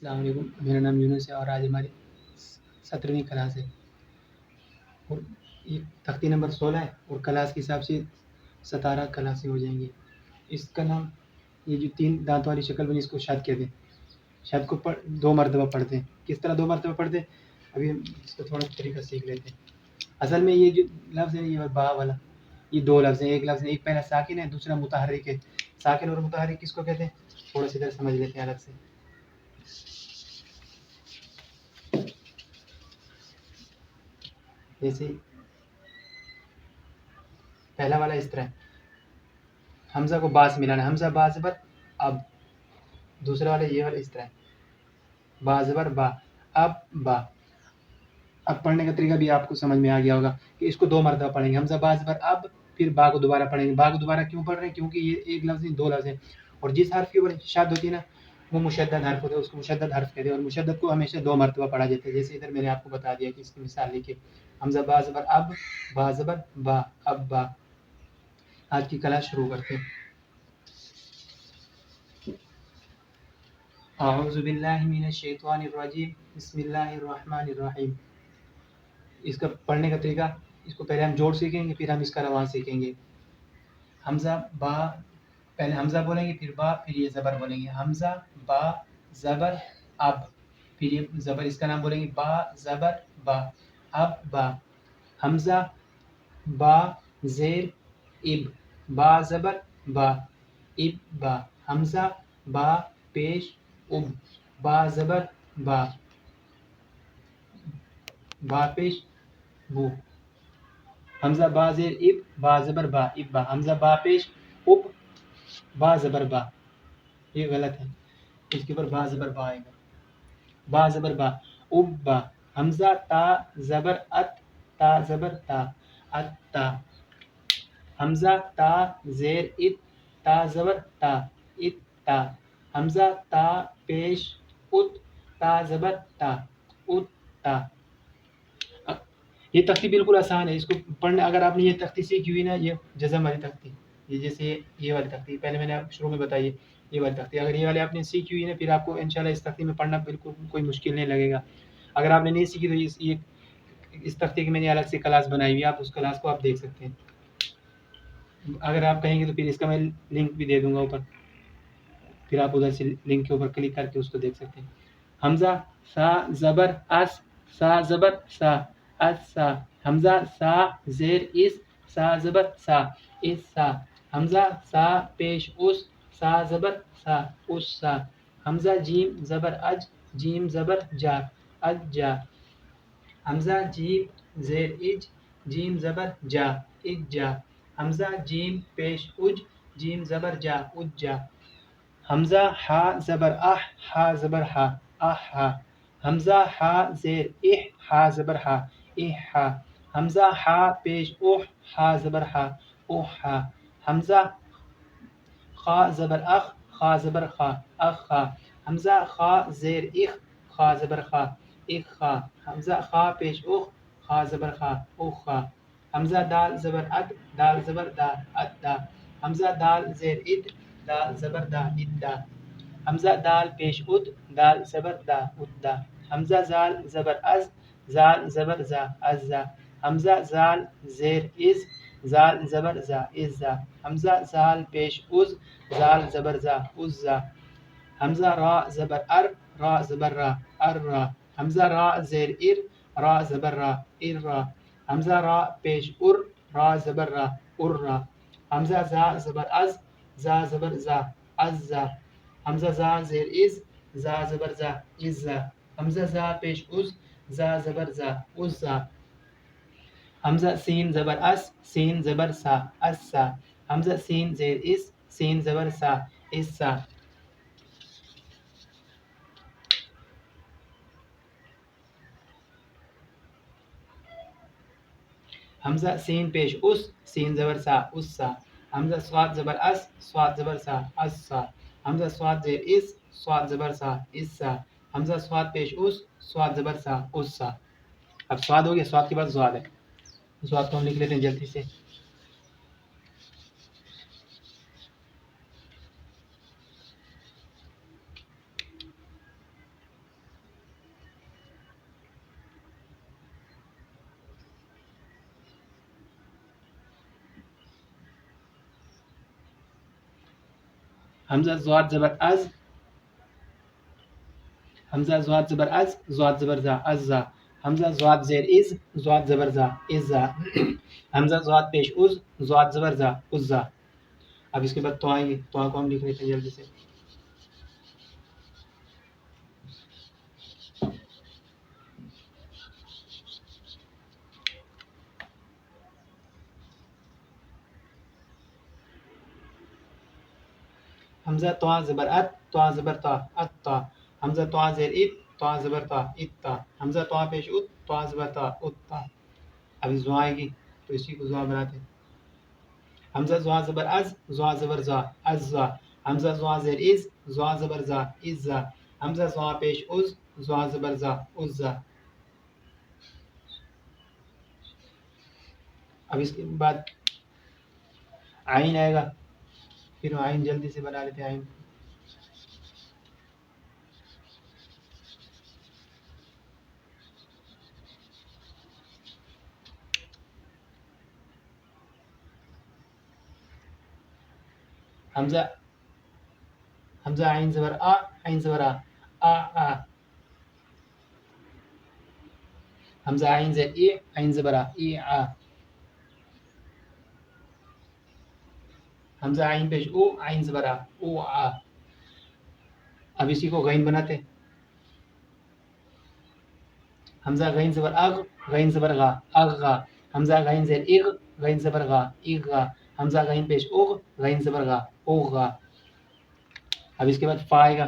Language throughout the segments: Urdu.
السلام علیکم، میرا نام یونس ہے اور آج ہماری 17ویں کلاس ہے اور یہ تختی نمبر 16 ہے اور کلاس کے حساب سے 17 کلاسیں ہو جائیں گی۔ اس کا نام یہ جو 3 دانت والی شکل بنی اس کو شاد کہتے ہیں۔ شاد کو 2 مرتبہ پڑھتے ہیں۔ کس طرح 2 مرتبہ پڑھتے ہیں ابھی ہم اس کو تھوڑا طریقہ سیکھ لیتے ہیں۔ اصل میں یہ جو لفظ ہے یہ با والا یہ 2 لفظ ہیں۔ ایک لفظ ایک پہلا ساکن ہے دوسرا متحرک ہے۔ ساکن اور متحرک کس کو کہتے ہیں تھوڑا سی ادھر سمجھ لیتے ہیں الگ سے۔ جیسے پہلا والا اس طرح ہے، حمزہ کو با سے ملانا، حمزہ با زبر اب۔ دوسرا والا یہ والا اس طرح ہے، با زبر با اب با۔ اب پڑھنے کا طریقہ بھی آپ کو سمجھ میں آ گیا ہوگا کہ اس کو 2 مرتبہ پڑھیں گے، حمزہ با زبر اب، پھر با کو دوبارہ پڑھیں گے۔ با کو دوبارہ کیوں پڑھ رہے ہیں کیونکہ یہ ایک لفظ نہیں 2 لفظ ہیں، اور جس حرف کے اوپر شاد ہوتی ہے نا وہ مشدد حرف ہوتا ہے، اس کو مشدد حرف کہتے ہیں، اور مشدد کو ہمیشہ 2 مرتبہ پڑھا جاتا ہے۔ جیسے ادھر میں نے آپ کو بتا دیا کہ اس کی مثال لکھیے، حمزہ با زبر اب، با زبر با اب با۔ آج کی کلاس شروع کرتے ہیں۔ اعوذ باللہ من الشیطان الرجیم، بسم اللہ الرحمن الرحیم۔ اس کا پڑھنے کا طریقہ، اس کو پہلے ہم جوڑ سیکھیں گے پھر ہم اس کا رواں سیکھیں گے۔ حمزہ با، پہلے حمزہ بولیں گے پھر با، پھر یہ زبر بولیں گے، حمزہ با زبر اب، پھر یہ زبر اس کا نام بولیں گے با زبر با اب با۔ حمزہ با زیر اب، با زبر با اب با۔ حمزہ با پیش اب، با زبر با با پیش بو۔ حمزہ با زیر اب، با زبر با اب با۔ حمزہ با پیش اب، با زبر با، یہ غلط ہے، اس کے اوپر با زبر با آئے گا، با زبر با اب با۔ حمزہ تا زبر ات، تا زبر تا ات تا۔ حمزہ تا زیر ات، تا زبر تا ات تا۔ حمزہ تا پیش ات، تا زبر تا ات تا۔ یہ تختی بالکل آسان ہے، اس کو پڑھنے اگر آپ نے یہ تختی سیکھی ہوئی نا، یہ جزم والی تختی، یہ جیسے یہ والی تختی پہلے میں نے آپ شروع میں بتائی، یہ والی تختی اگر یہ والی آپ نے سیکھی ہوئی نا پھر آپ کو انشاءاللہ اس تختی میں پڑھنا بالکل کوئی مشکل نہیں لگے گا۔ اگر آپ نے نہیں سیکھی تو اس تختی کی میں نے الگ سے کلاس بنائی ہوئی ہے، آپ اس کلاس کو آپ دیکھ سکتے ہیں۔ اگر آپ کہیں گے تو پھر اس کا میں لنک بھی دے دوں گا اوپر، پھر آپ ادھر سے لنک کے اوپر کلک کر کے اس کو دیکھ سکتے ہیں۔ حمزہ سا زبر اس، سا زبر سا اس سا۔ حمزہ سا زیر اس، سا زبر سا اس سا۔ حمزہ سا پیش اس، سا زبر سا اس سا۔ حمزہ جیم زبر اج، جیم زبر جا اج جا۔ حمزہ جیم زیر اج، جیم زبر جا اج جا۔ حمزہ جیم پیش اج، جیم زبر جا اج جا۔ حمزہ ہا زبر اح، ہا زبر ہا اح ہا۔ حمزہ ہا زیر اح، ہا زبر ہا اح ہا۔ حمزہ ہا پیش اوہ، ہا زبر ہا اوہ ہا۔ حمزہ خا زبر اخ، خا زبر خا اخ خا۔ حمزہ خا زیر اخ، خا زبر خا اخ خا۔ حمزہ خا پیش اخ، خا زبر خا اخ خا۔ حمزہ دال زبر اد، دال زبر دا اد دا۔ حمزہ دال زیر اد، دال زبر دا اد دا۔ حمزہ دال پیش اد، دال زبر دا اد دا۔ حمزہ زال زبر از، زال زبر زا از زا۔ حمزہ زال زیر از، زال زبر زا از زا۔ حمزہ زال پیش از، زال زبر زا از زا۔ حمزہ را زبر ار، را زبر را ار را۔ حمزہ را زیر ار، را زبر را ار را۔ حمزہ را پیش ار، را زبر را ار را۔ حمزہ زا زبر از، زا زبر زا از زا۔ حمزہ زا زیر از، زا زبر زا از زا۔ حمزہ زا پیش از، زا زبر زا از زا۔ حمزہ سین زبر اس، سین زبر سا اس سا۔ حمزہ سین زیر اس، سین زبر سا اس سا۔ حمزہ سین پیش اس، سین زبر سا اس سا۔ حمزہ صاد زبر اس، صاد زبر سا اس سا۔ حمزہ صاد زیر اس، صاد زبر سا اس سا۔ حمزہ صاد پیش اس، صاد زبر سا اس سا۔ اب صاد ہو گیا، صاد کے بعد زواد ہے، زواد کو ہم لکھ لیتے ہیں جلدی سے۔ حمزہ زواد زبر از، حمزہ زواد زبر از، زواد زبر زا، ازا. حمزہ زواد زیر از، زواد زبر زا، ازا. حمزہ زواد پیش از، زواد زبر زا، ازا. اب اس کے بعد تو آئیں گے، تو کو ہم لکھ لیتے ہیں جلدی سے. حمزہ تو زبر ات، تو زبر تا، اتا. حمزہ تو زیر ات، تو زبر تا، اتا. حمزہ تو پیش ات، تو زبر تا، اتا. اب زو آئے گی تو اسی کو زو بناتے ہیں. حمزہ زوا زبر از، زوا زبر زا، ازا. حمزہ زوا زیر از، زوا زبر زا، ازا. حمزہ زوا پیش از، زوا زبر زا، ازا. اب اس کے بعد آئین آئے گا، پھر آئین جلدی سے بنا لیتے ہیں. آئین حمزہ، حمزہ عین زبر آ، عین زبر آ، آ آ. حمزہ عین زیر ای، عین زبر آ، ای آ. حمزہ عین پیش او، عین زبر آ، او آ. اب اسی کو غین بناتے ہیں. حمزہ غین زبر اغ، غین زبر غا، اغا. حمزہ غین زیر اغ، غین زبر غا، اغا. حمزہ غین پیش اغ، غین زبر غا، اوغا. اب اس کے بعد فا آئے گا.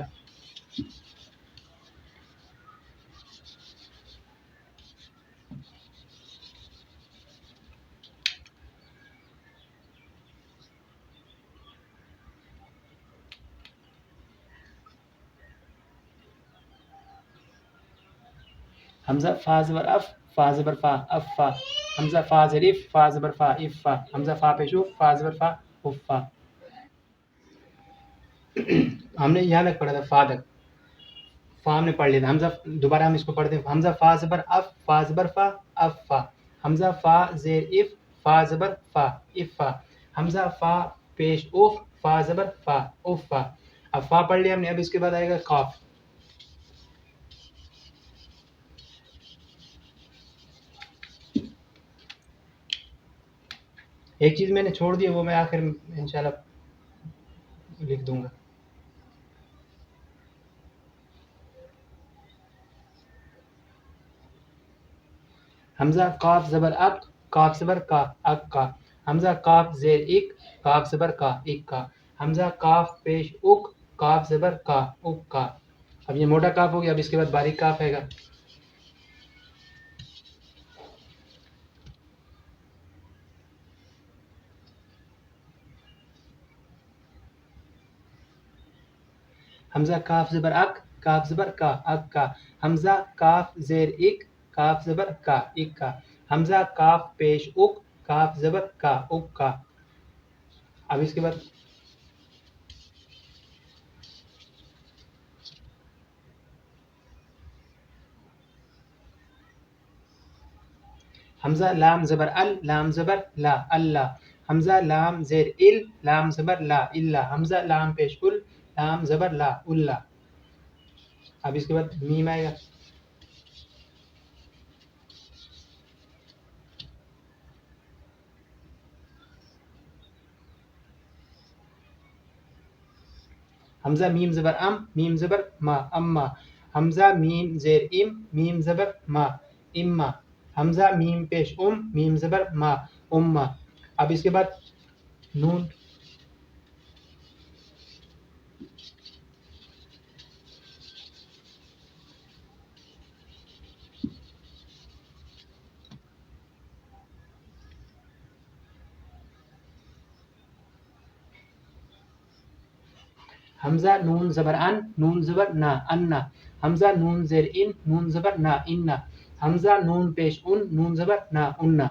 حمزہ فا زبر اف، فا زبر فا، افا. حمزہ فا زیر اف، فا زبر فا، افا. حمزہ فا پیش اف، فا زبر فا، افا. ہم نے یہاں تک پڑھا تھا فا تک، فا ہم نے پڑھ لیا تھا. حمزہ دوبارہ ہم اس کو پڑھتے ہیں. حمزہ فا زبر اف، فا زبر فا، افا. حمزہ فا زیر اف، فا زبر فا، افا. حمزہ فا پیش اف، فا زبر فا، افا. اب فا پڑھ لیا ہم نے. اب اس کے بعد آئے گا قاف. ایک چیز میں نے چھوڑ دی، وہ میں آخر میں انشاءاللہ لکھ دوں گا. حمزہ قاف زبر اک، قاف زبر کا، اک کا. حمزہ قاف زیر اک، قاف زبر کا، اک کا. حمزہ قاف پیش اک، قاف زبر کا، اک کا. اب یہ موٹا قاف ہو گیا. اب اس کے بعد باریک قاف آئے گا. حمزہ کاف زبر اک، کاف زبر کا، اک کا. حمزہ کاف زیر اک، کاف زبر کا، اک کا. حمزہ کاف پیش اک، کاف زبر کا، اک کا. اب اس کے بعد حمزہ لام زبر ال، لام زبر لا، اللہ. حمزہ لام زیر ال، لام زبر لا، اللہ. حمزہ لام پیش ال، لام زبر لا، اللہ. اب اس کے بعد میم آئے گا. حمزہ میم زبر ام، میم زبر ما، اما. حمزہ میم زیر ام، میم زبر ما، اما. حمزہ میم پیش ام، میم زبر ما، اما. اب اس کے بعد نون. حمزہ نون زبر ان، نون زبر نا، انا. حمزہ نون زیر ان، نون زبر نا، انا. حمزہ نون پیش ان، نون زبر نا، انا.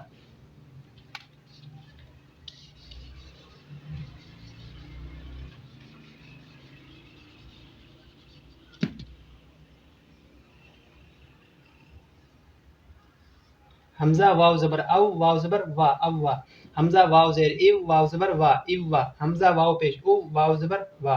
حمزہ واو زبر او، واو زبر وا، اوا. حمزہ واو زیر ایو، واو زبر وا، اوا. حمزہ واو پیش او، واو زبر وا.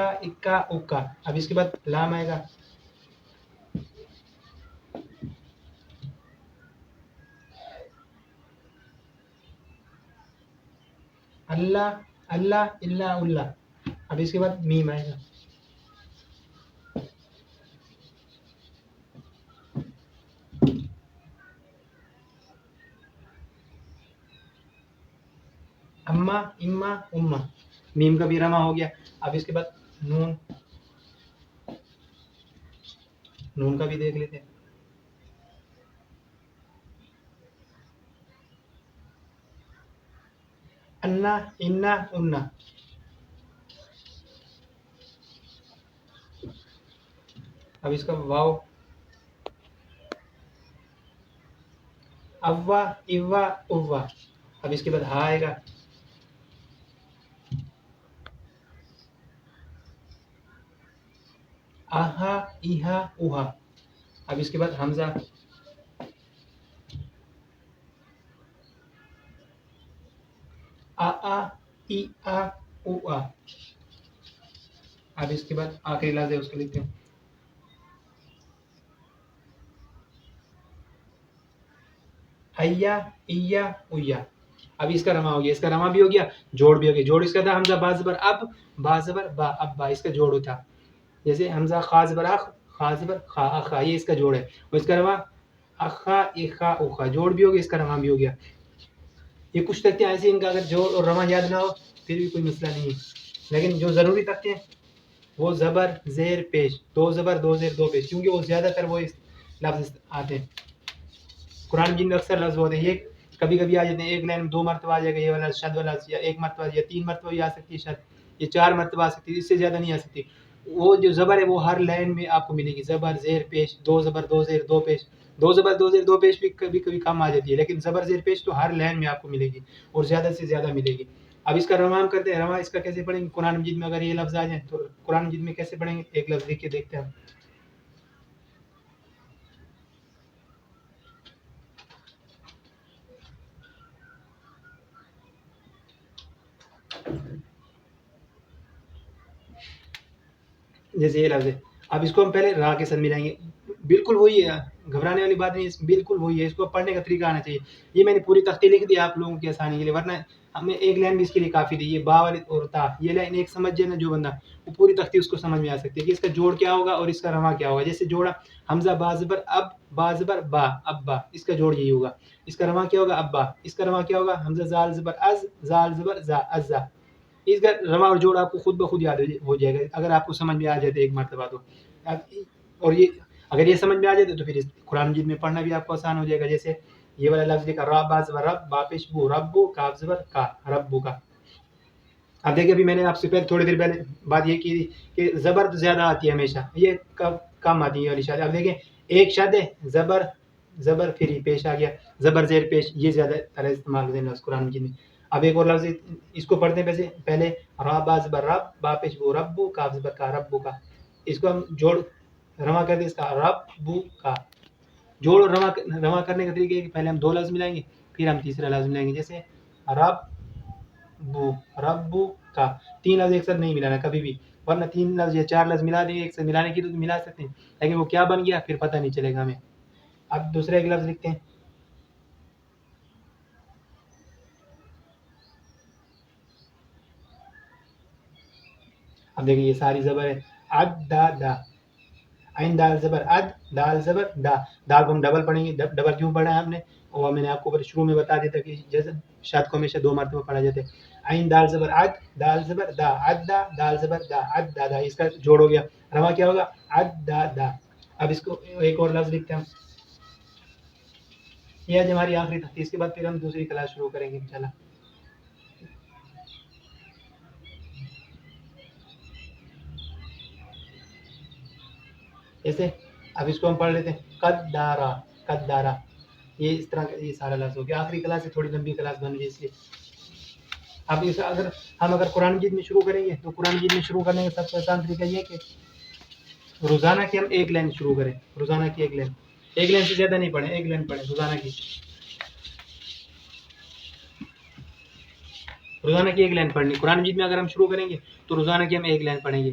اکا اکا اکا. اب اس کے بعد لام آئے گا. اللہ اللہ اللہ اللہ. اب اس کے بعد میم آئے گا. اما اما اما. میم کا بھی رما ہو گیا. اب اس کے بعد نون. نون کا بھی دیکھ لیتے ہیں. انا انا انا. اب اس کا واو. اوا اوا اوا. اب اس کے بعد ہا آئے گا. آہا ایہا اوہا. اب اس کے بعد حمزہ. آ آ ای آ او آ. اب اس کے بعد آخری لفظ ہے اس کو لکھتے ہیں. ایا ایا اویا. اب اس کا رما ہو گیا. اس کا رما بھی ہو گیا, جوڑ بھی ہو گیا. جوڑ اس کا تھا حمزہ با زبر اب, با زبر با اب با. اس کا جوڑ ہوتا جیسے حمزہ خا زبر اخ, خا زبر خا اخا. یہ اس کا جوڑ ہے. اور اس کا رما اخا اخا اوخا. جوڑ بھی ہو گیا, اس کا رما بھی ہو گیا. یہ کچھ تختے ایسے ان کا اگر جوڑ اور رما یاد نہ ہو پھر بھی کوئی مسئلہ نہیں ہے, لیکن جو ضروری تختے ہیں وہ زبر زیر پیش, دو زبر دو زیر دو پیش, کیونکہ وہ زیادہ تر وہ لفظ آتے ہیں. قرآن مجید میں اکثر لفظ ہوتے ہیں. یہ کبھی کبھی آ جاتے ہیں ایک لائن میں 2 مرتبہ آ جائے گا یہ والا شد والا, یا 1 مرتبہ یا 3 مرتبہ بھی آ سکتی ہے شد, یہ 4 مرتبہ آ سکتی ہے, اس سے زیادہ نہیں آ سکتی. وہ جو زبر ہے وہ ہر لائن میں آپ کو ملے گی. زبر زیر پیش, 2 زبر 2 زیر 2 پیش. 2 زبر 2 زیر 2 پیش بھی کبھی کبھی کم آ جاتی ہے, لیکن زبر زیر پیش تو ہر لائن میں آپ کو ملے گی اور زیادہ سے زیادہ ملے گی. اب اس کا رما ہم کرتے ہیں. رما اس کا کیسے پڑھیں گے؟ قرآن مجید میں اگر یہ لفظ آ جائیں تو قرآن مجید میں کیسے پڑھیں گے؟ ایک لفظ لکھ کے دیکھتے ہیں ہم. جیسے یہ لفظ ہے, اب اس کو ہم پہلے را کے ساتھ ملائیں گے. بالکل وہی ہے, گھبرانے والی بات نہیں, بالکل وہی ہے. اس کو پڑھنے کا طریقہ آنا چاہیے. یہ میں نے پوری تختی لکھ دی آپ لوگوں کی آسانی کے لیے, ورنہ ہمیں ایک لائن بھی اس کے لیے کافی تھی. یہ با والی اور تا, یہ لائن ایک سمجھ جائے نا جو بندہ, وہ پوری تختی اس کو سمجھ میں آ سکتی ہے کہ اس کا جوڑ کیا ہوگا اور اس کا رما کیا ہوگا. جیسے جوڑا حمزہ با زبر اب, با زبر با اب با, اس کا جوڑ یہی ہوگا. اس کا رما کیا ہوگا؟ ابا. اس کا رما کیا ہوگا؟ حمزہ زال زبر از, زال زبر زا ازا. اس کا رما اور جوڑ آپ کو خود بخود یاد ہو جائے گا اگر آپ کو سمجھ میں آ جاتے ایک مرتبہ تو. اور یہ اگر یہ سمجھ میں آ جاتے تو پھر قرآن مجید میں پڑھنا بھی آپ کو آسان ہو جائے گا. جیسے یہ والا لفظ لکھا را با زبر رب, با پیش بو ربو, کاف زبر کا ربو کا. اب دیکھیں ابھی میں نے آپ سے پہلے تھوڑی دیر پہلے بات یہ کی کہ زبر زیادہ آتی ہے ہمیشہ, یہ کم آتی ہے والی شاد. اب دیکھیں ایک شاد ہے زبر زبر پھر ہی پیش آ گیا, زبر زیر پیش, یہ زیادہ طرح استعمال ہوتے ہیں لفظ قرآن مجید میں. اب ایک اور لفظ اس کو پڑھتے ہیں پہلے را با زبر رب, با پیش بو ربو, کاف زبر کا ربو کا. اس کو ہم جوڑ رما کر دیں, اس کا ربو کا. جوڑ اور رما کرنے کا طریقہ ہے کہ پہلے ہم 2 لفظ ملائیں گے پھر ہم تیسرا لفظ ملائیں گے. جیسے ربو, ربو کا. 3 لفظ ایک ساتھ نہیں ملانا کبھی بھی, ورنہ 3 لفظ یا 4 لفظ ملا دیں ایک ساتھ, ملانے کی تو ملا سکتے ہیں, لیکن وہ کیا بن گیا پھر پتہ نہیں چلے گا ہمیں. اب دوسرا ایک لفظ لکھتے ہیں. اب دیکھیں یہ ساری زبر ہے, اد دا دا, عین دال زبر اد, دال زبر دا. دال کو ہم ڈبل پڑھیں گے. ڈبل کیوں پڑھا ہے ہم نے, اور میں نے آپ کو شروع میں بتا دیا تھا کہ جیسے شاد کو ہمیشہ 2 مرتبہ پڑھا جاتا ہے. عین دال زبر اد, دال زبر دا, اد دا, دال زبر دا, اد دا دا. اس کا جوڑ ہو گیا. رما کیا ہوگا؟ اد دا دا. اب اس کو ایک اور لفظ لکھتے ہیں ہم. یہ آج ہماری آخری تختی, اس کے بعد پھر ہم دوسری کلاس شروع کریں گے انشاءاللہ. ایسے اب اس کو ہم پڑھ لیتے ہیں. قدارا, قدارا. یہ اس طرح یہ سارا لفظ ہو گیا. آخری کلاس سے تھوڑی لمبی کلاس بن گئی اس لیے. اب اگر قرآن مجید میں شروع کریں گے تو قرآن مجید میں شروع کرنے کا سب سے آسان طریقہ یہ ہے کہ روزانہ کی ہم ایک لائن شروع کریں. روزانہ کی ایک لائن سے زیادہ نہیں پڑھیں, ایک لائن پڑھیں روزانہ کی. روزانہ کی ایک لائن پڑھنی. قرآن مجید میں اگر ہم شروع کریں گے تو روزانہ کی ہم ایک لائن پڑھیں گے.